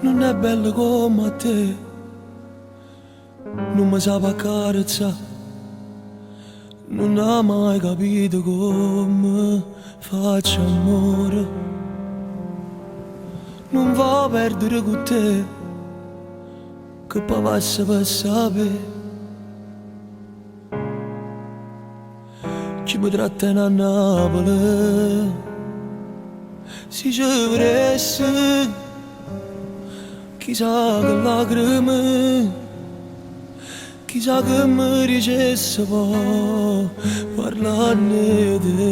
non è bello come te, non mi sa accarezzare, non ha mai capito come faccio amore. Non va perdere con te, che poi passa per sapere. Ci mi trattano a Napoli, si ci vedesse, chissà che lacrime, chissà che mi dicesse poi parlarne di te.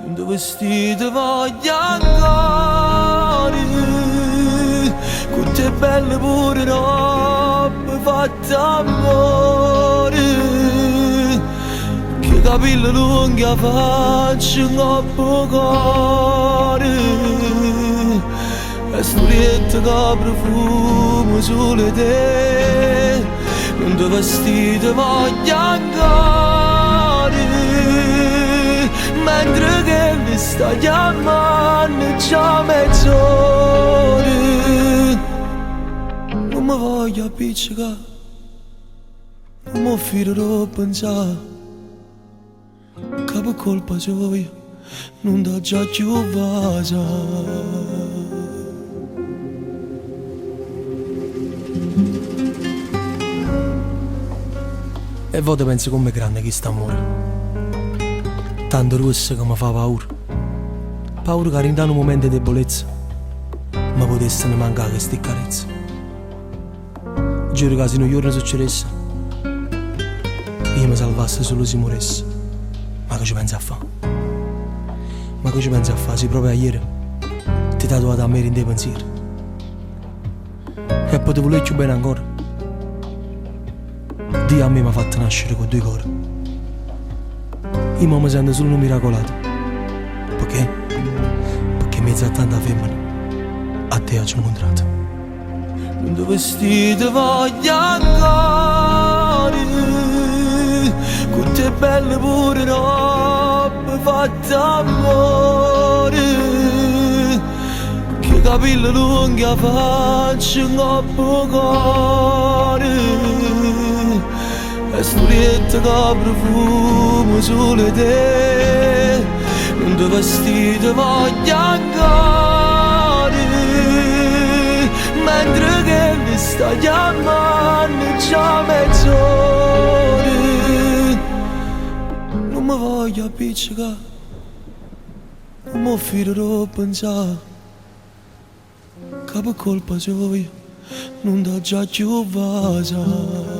Un vestito voglio ancora, con te belle pure robe fatte amore, che capelli lunghi a faccia un coppo cuore, e storiette che profumo sulle te. Un tuo vestito voglio ancora, mentre che mi sta chiamando già mezz'ora. Non mi voglio appiccicare, non mi fiderò a pensare che per colpa sua non da già più vasa. E voi pensi com'è grande chi sta amore, tanto rossa che mi fa paura, paura che in un momento di debolezza mi potessero mancare queste carezze. Giuro che se un giorno succedesse, io mi salvasse solo se moresse. Ma che ci pensi a fare? Ma che ci pensi a fare se proprio ieri ti tatuato a me in dei pensieri? E poi ti volevo più bene ancora. Dio a me mi ha fatto nascere con due cuori. Io mi sento solo un miracolato. Perché? Perché mezzo a tanta femmina a te ci ho incontrato. Un tuo vestito voglio ancora, con te belle pure robe fatte amore, che capelli lunghi a faccia un coppo cuore, e storiette che profumo sulle te. Un tuo vestito voglio ancora, mentre che mi sta chiamando già mezz'ora. Non mi voglio appiccicare, non mi fiderò a pensare che per colpa sua non da già più vasa.